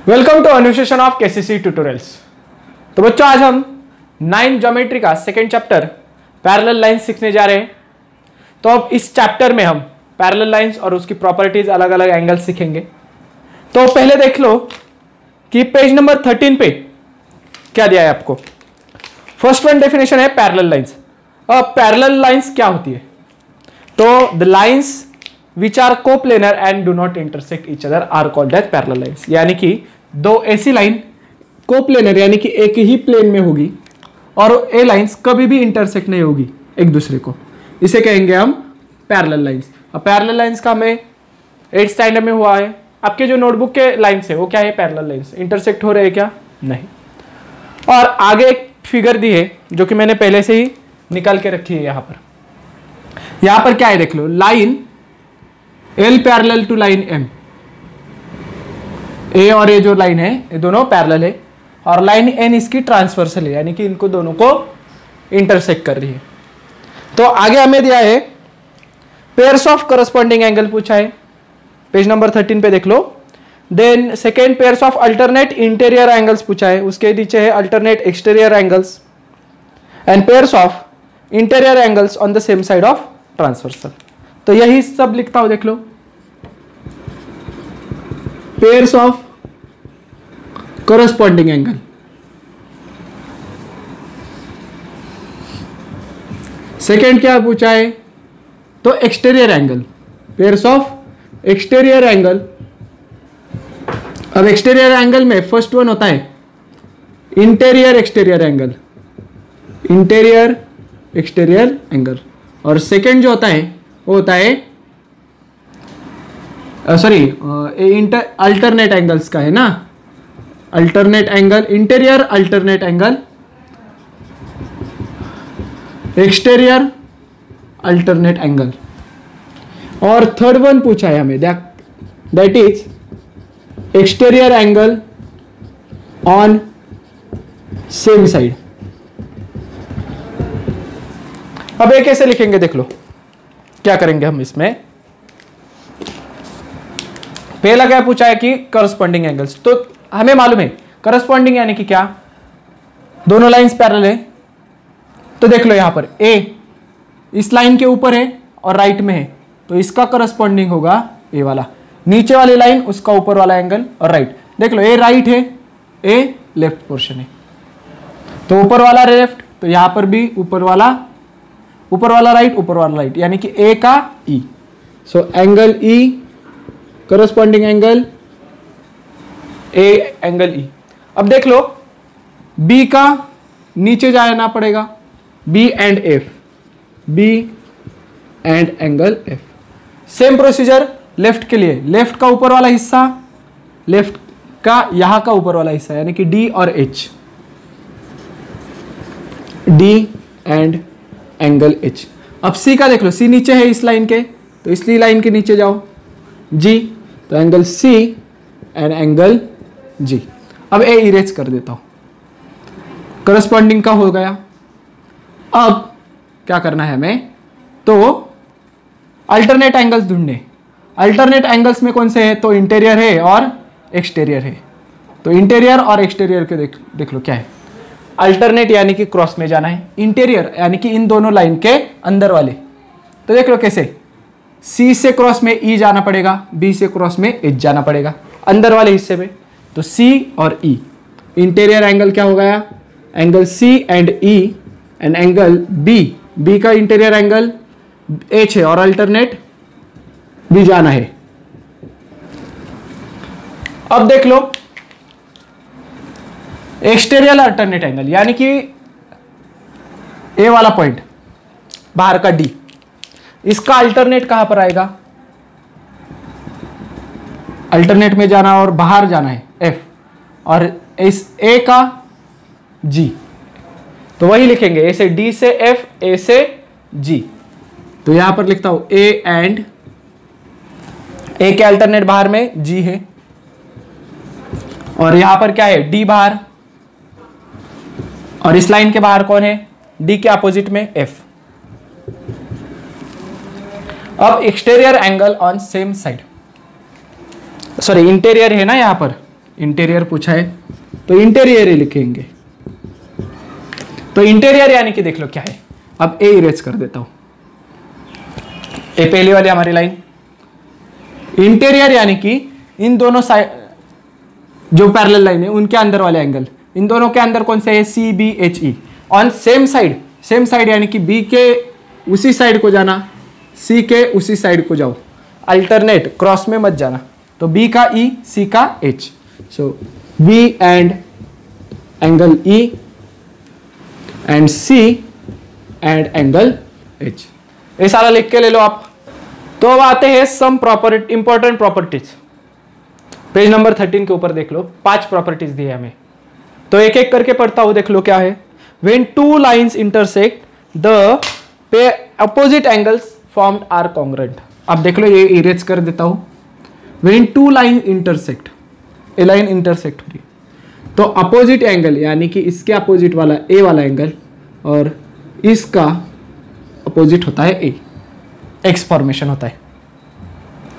Welcome to अनुसेशन of KCC tutorials. तो बच्चों आज हम 9 ज्योमेट्री का सेकेंड चैप्टर पैरेलल लाइंस सीखने जा रहे हैं। तो अब इस चैप्टर में हम पैरेलल लाइंस और उसकी प्रॉपर्टीज, अलग अलग एंगल सीखेंगे। तो पहले देख लो कि पेज नंबर 13 पे क्या दिया है आपको। फर्स्ट वन डेफिनेशन है पैरेलल लाइंस। अब पैरेलल लाइंस क्या होती है? तो the lines which are coplanar and do not intersect each other are called as parallel lines. यानी कि दो ऐसी लाइन कोप्लेनर यानी कि एक ही प्लेन में होगी और ए लाइंस कभी भी इंटरसेक्ट नहीं होगी एक दूसरे को, इसे कहेंगे हम पैरेलल लाइंस। अब पैरेलल लाइंस का हमें 8th स्टैंडर्ड में हुआ है। आपके जो नोटबुक के लाइंस है वो क्या है? Parallel lines. इंटरसेक्ट हो रहे हैं क्या? नहीं। और आगे एक फिगर दी है जो कि मैंने पहले से ही निकाल के रखी है। यहां पर क्या है देख लो, line L parallel to line M। A और ए जो लाइन है ये दोनों पैरेलल है और लाइन N इसकी ट्रांसवर्सल है, यानी कि इनको दोनों को इंटरसेक्ट कर रही है। तो आगे हमें दिया है पेयर्स ऑफ करस्पॉन्डिंग एंगल पूछा है, पेज नंबर 13 पे देख लो। Then second pairs of alternate interior angles पूछा है, उसके नीचे है alternate exterior angles and pairs of interior angles on the same side of transversal. तो यही सब लिखता हूं, देख लो। Pairs of corresponding angle, second क्या पूछा है? तो exterior angle, pairs of exterior angle. अब एक्सटीरियर एंगल में फर्स्ट वन होता है interior exterior angle, interior exterior angle, और सेकेंड जो होता है वो होता है अल्टरनेट एंगल्स का है ना, alternate angle, interior alternate angle, exterior alternate angle. और थर्ड वन पूछा है हमें, that is exterior angle on same side. अब ये कैसे लिखेंगे देख लो। क्या करेंगे हम इसमें? पहला क्या पूछा है कि करस्पॉन्डिंग एंगल्स। तो हमें मालूम है करस्पॉन्डिंग यानी कि क्या, दोनों लाइंस पैरेलल है। तो देख लो यहां पर ए इस लाइन के ऊपर है और राइट में है, तो इसका करस्पॉन्डिंग होगा ए वाला। नीचे वाली लाइन उसका ऊपर वाला एंगल और राइट। देख लो ए राइट है, ए लेफ्ट पोर्शन है, तो ऊपर वाला लेफ्ट, तो यहां पर भी ऊपर वाला राइट, ऊपर वाला राइट, यानी कि ए का E. So angle E, corresponding angle A angle E. अब देख लो बी का नीचे जाना पड़ेगा, B and F, B and angle F. Same procedure left के लिए, लेफ्ट का ऊपर वाला हिस्सा, लेफ्ट का यहां का ऊपर वाला हिस्सा, यानी कि डी और H, D and angle H. अब सी का देख लो, सी नीचे है इस लाइन के, तो इसलिए लाइन के नीचे जाओ, जी, तो angle C and angle G. अब ए इरेज कर देता हूं, करस्पॉन्डिंग का हो गया। अब क्या करना है हमें? तो अल्टरनेट एंगल्स ढूंढने। अल्टरनेट एंगल्स में कौन से है? तो इंटीरियर है और एक्सटीरियर है। तो इंटीरियर और एक्सटीरियर के देख लो क्या है। अल्टरनेट यानी कि क्रॉस में जाना है, इंटीरियर यानी कि इन दोनों लाइन के अंदर वाले। तो देख लो कैसे, सी से क्रॉस में ई जाना पड़ेगा, बी से क्रॉस में एच जाना पड़ेगा अंदर वाले हिस्से में। तो सी और ई, इंटीरियर एंगल क्या हो गया? Angle C and E and angle B, B का इंटीरियर एंगल एच है और अल्टरनेट बी जाना है। अब देख लो एक्सटीरियर अल्टरनेट एंगल, यानी कि ए वाला पॉइंट बाहर का डी, इसका अल्टरनेट कहां पर आएगा? अल्टरनेट में जाना और बाहर जाना है एफ, और इस ए का जी, तो वही लिखेंगे ए से डी से एफ, ए से जी। तो यहां पर लिखता हूं ए एंड ए के अल्टरनेट बाहर में जी है, और यहां पर क्या है? डी बाहर, और इस लाइन के बाहर कौन है? डी के अपोजिट में एफ। अब exterior angle on same side, sorry interior है ना यहां पर, इंटीरियर पूछा है तो इंटीरियर ही लिखेंगे। तो इंटीरियर यानी कि देख लो क्या है, अब ए इरेज कर देता हूं, ए पहली वाली हमारी लाइन। इंटीरियर यानी कि इन दोनों साइड जो पैरेलल लाइन है उनके अंदर वाले एंगल, इन दोनों के अंदर कौन से है, C B H E on same side. Same side यानी कि बी के उसी साइड को जाना, सी के उसी साइड को जाओ, अल्टरनेट क्रॉस में मत जाना। तो बी का ई, सी का H, so B and angle E and C and angle H, ये सारा लिख के ले लो आप। तो अब आते हैं sum property, important properties. Page number 13 के ऊपर देख लो, 5 प्रॉपर्टीज दी है हमें, तो एक एक करके पढ़ता हूं, देख लो क्या है। When two lines intersect the opposite angles formed are congruent. अब देख लो, ये इरेज कर देता हूं। When two line intersect, a line intersect हो रही है तो अपोजिट एंगल यानी कि इसके अपोजिट वाला ए वाला एंगल और इसका अपोजिट होता है ए, एक्स फॉर्मेशन होता है।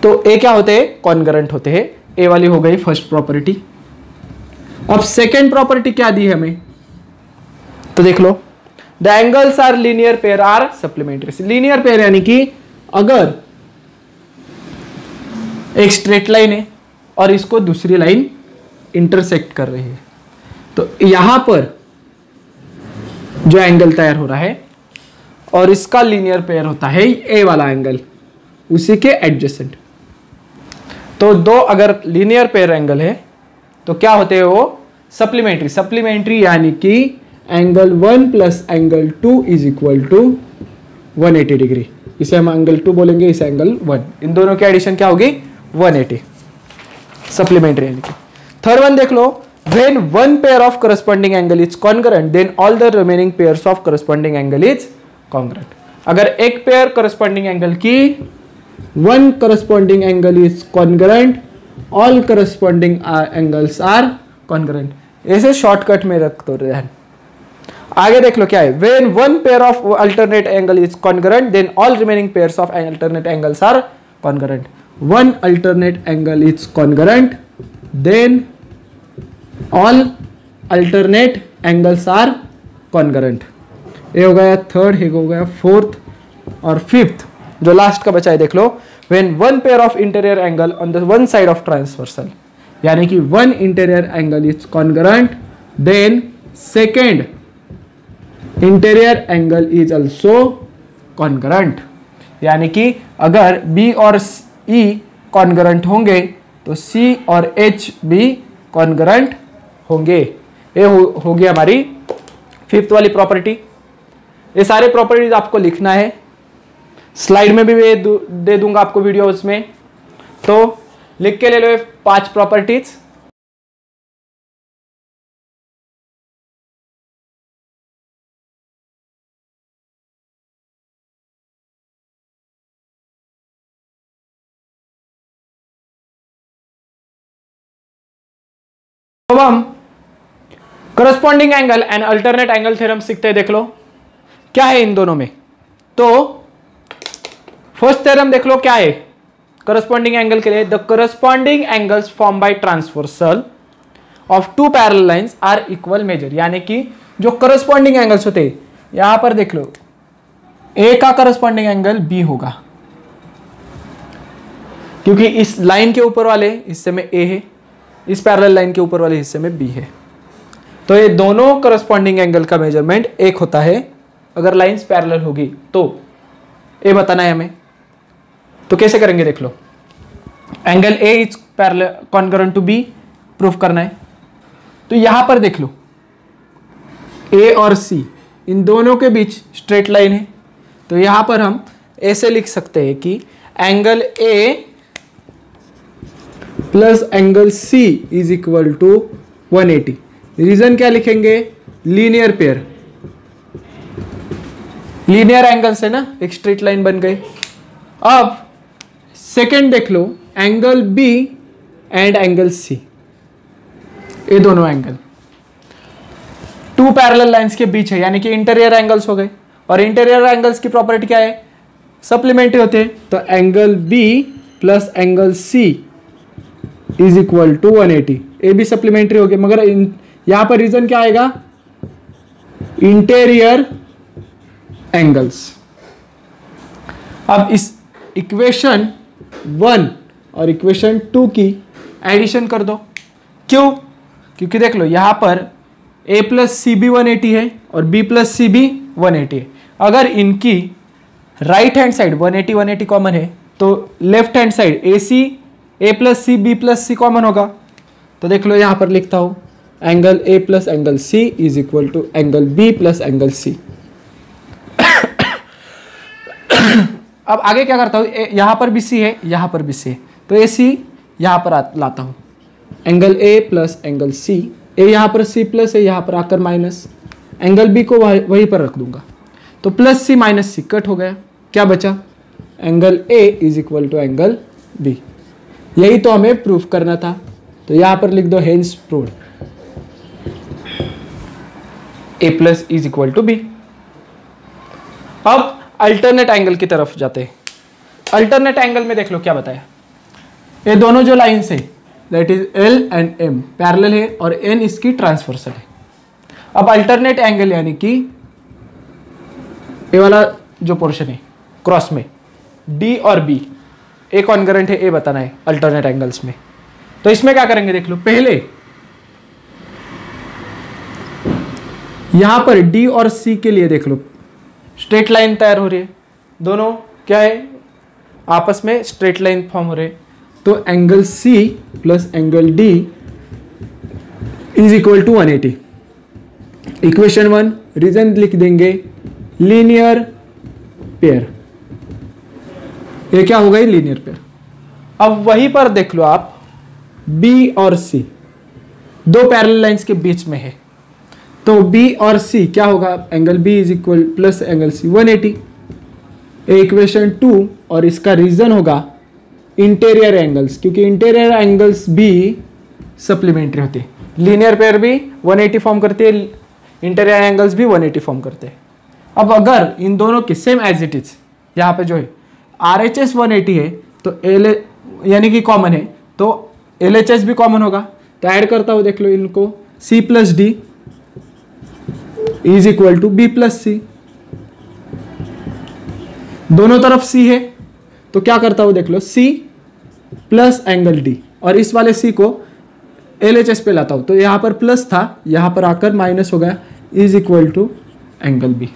तो ए क्या होते हैं, कॉन्ग्रुएंट होते हैं। ए वाली हो गई फर्स्ट प्रॉपर्टी। अब सेकेंड प्रॉपर्टी क्या दी है हमें, तो देख लो, the angles are linear pair are supplementary. Linear pair यानी कि अगर एक स्ट्रेट लाइन है और इसको दूसरी लाइन इंटरसेक्ट कर रही है तो यहां पर जो एंगल तैयार हो रहा है और इसका लीनियर पेयर होता है ए वाला एंगल, उसी के एडजेसेंट। तो दो अगर लीनियर पेयर एंगल है तो क्या होते हैं वो, सप्लीमेंट्री। सप्लीमेंट्री यानी कि angle 1 plus angle 2 is equal to 180 degree. इसे हम एंगल 2 बोलेंगे, इसे एंगल 1, इन दोनों की एडिशन क्या होगी, 180, सप्लीमेंट्री यानी कि। थर्ड वन देख लो, when one pair of corresponding angle is congruent then all the remaining pairs of corresponding angle is congruent. अगर एक पेयर करस्पॉन्डिंग एंगल की one corresponding angle is congruent, all corresponding angles are congruent। ऐसे shortcut में रख दो ध्यान। आगे देख लो क्या है, when one pair of alternate angle is congruent then all remaining pairs of alternate angles are congruent। one alternate angle is congruent then all alternate angles are congruent। ये हो गया थर्ड, ये हो गया फोर्थ, और फिफ्थ जो last का बचा है देख लो, when one pair of interior angle on the one side of transversal यानी कि one interior angle is congruent then second interior angle is also congruent। यानी कि अगर B और E congruent होंगे तो C और H भी congruent होंगे। ये हो गया हमारी फिफ्थ वाली प्रॉपर्टी। ये सारे प्रॉपर्टीज आपको लिखना है, स्लाइड में भी दे दूंगा आपको वीडियो उसमें, तो लिख के ले लो 5 प्रॉपर्टीज। अब हम corresponding angle and alternate angle theorem सीखते हैं। देख लो क्या है इन दोनों में। तो फर्स्ट थ्योरम देख लो क्या है करस्पॉन्डिंग एंगल के लिए, the corresponding angles form by transversal of two parallel lines are equal measure. यानी कि जो करस्पॉन्डिंग एंगल्स होते हैं, यहां पर देख लो ए का करस्पॉन्डिंग एंगल बी होगा, क्योंकि इस लाइन के ऊपर वाले हिस्से में ए है, इस पैरेलल लाइन के ऊपर वाले हिस्से में बी है। तो ये दोनों करस्पॉन्डिंग एंगल का मेजरमेंट एक होता है अगर लाइंस पैरेलल होगी तो। ए बताना है हमें, तो कैसे करेंगे देख लो। Angle A is parallel congruent to B proof करना है। तो यहां पर देख लो ए और सी इन दोनों के बीच स्ट्रेट लाइन है, तो यहां पर हम ऐसे लिख सकते हैं कि angle A plus angle C is equal to 180। Reason क्या लिखेंगे, लीनियर पेयर, लीनियर एंगल से ना एक स्ट्रेट लाइन बन गई। अब सेकंड देख लो, angle B and angle C, ये दोनों एंगल टू पैरेलल लाइंस के बीच है, यानी कि इंटीरियर एंगल्स हो गए। और इंटीरियर एंगल्स की प्रॉपर्टी क्या है, सप्लीमेंट्री होते हैं। तो angle B plus angle C is equal to 180। A भी सप्लीमेंट्री हो गया, मगर यहां पर रीजन क्या आएगा, इंटीरियर एंगल्स। अब इस इक्वेशन 1 और इक्वेशन 2 की एडिशन कर दो। क्यों? क्योंकि देख लो यहां पर a प्लस सी बी 180 है और b प्लस सी बी 180 है। अगर इनकी राइट हैंड साइड 180 180 कॉमन है तो left hand side A plus C B plus C common होगा। तो देख लो यहां पर लिखता हूं angle A plus angle C is equal to angle B plus angle C. अब आगे क्या करता हूं, यहां पर भी सी है, यहां पर भी सी है, तो ए सी यहां पर लाता हूं, angle A plus angle C. A यहां पर सी प्लस है, यहां पर आकर माइनस, एंगल बी को वहीं पर रख दूंगा, तो plus C minus C cut हो गया, क्या बचा, angle A is equal to angle B. यही तो हमें प्रूफ करना था, तो यहां पर लिख दो hence proved A plus is equal to B. अब अल्टरनेट एंगल की तरफ जाते हैं। अल्टरनेट एंगल में देख लो क्या बताया, ये दोनों जो लाइन्स है that is L and M parallel है और एन इसकी ट्रांसवर्सल है। अब अल्टरनेट एंगल यानी कि ये वाला जो पोर्शन है क्रॉस में डी और बी, ए कॉन्करेंट है, ए बताना है अल्टरनेट एंगल्स में। तो इसमें क्या करेंगे देख लो, पहले यहां पर डी और सी के लिए देख लो स्ट्रेट लाइन तैयार हो रही है, दोनों क्या है आपस में स्ट्रेट लाइन फॉर्म हो रहे हैं। तो angle C plus angle D is equal to 180। Equation 1 reason लिख देंगे लीनियर पेयर, ये क्या होगा, लीनियर पेयर। अब वहीं पर देख लो आप बी और सी दो पैरेलल लाइंस के बीच में है, तो बी और सी क्या होगा, angle B is equal plus angle C 180। Equation 2 और इसका रीजन होगा इंटीरियर एंगल्स, क्योंकि इंटीरियर एंगल्स भी सप्लीमेंट्री होती है, लीनियर पेयर भी 180 फॉर्म करती है, इंटीरियर एंगल्स भी 180 फॉर्म करते हैं। अब अगर इन दोनों के सेम एज इट इज यहाँ पे जो है RHS 180 है तो एल यानी कि कॉमन है, तो LHS भी कॉमन होगा, तो ऐड करता हूं देख लो इनको, C plus D is equal to B plus C. दोनों तरफ C है तो क्या करता हूं देख लो, C प्लस एंगल D और इस वाले C को LHS पे लाता हूं, तो यहां पर प्लस था यहां पर आकर माइनस हो गया, is equal to angle B।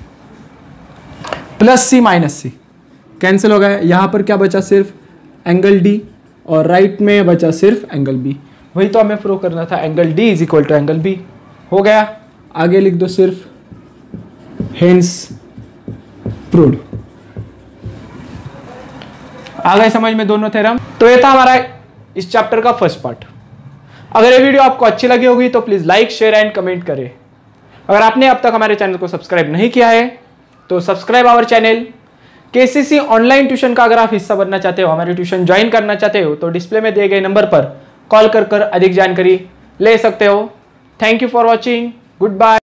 Plus C minus C cancel हो गया, यहां पर क्या बचा, सिर्फ एंगल D और राइट में बचा सिर्फ एंगल B। वही तो हमें प्रूव करना था, angle D is equal to angle B हो गया। आगे लिख दो सिर्फ हेंस प्रूव्ड। आ गए समझ में दोनों थ्योरम। तो ये था हमारा इस चैप्टर का फर्स्ट पार्ट। अगर ये वीडियो आपको अच्छी लगी होगी तो please like share and comment करें। अगर आपने अब तक हमारे चैनल को सब्सक्राइब नहीं किया है तो subscribe our channel. KCC online tuition का अगर आप हिस्सा बनना चाहते हो, हमारी ट्यूशन ज्वाइन करना चाहते हो, तो डिस्प्ले में दिए गए नंबर पर कॉल कर अधिक जानकारी ले सकते हो। Thank you for watching, good bye.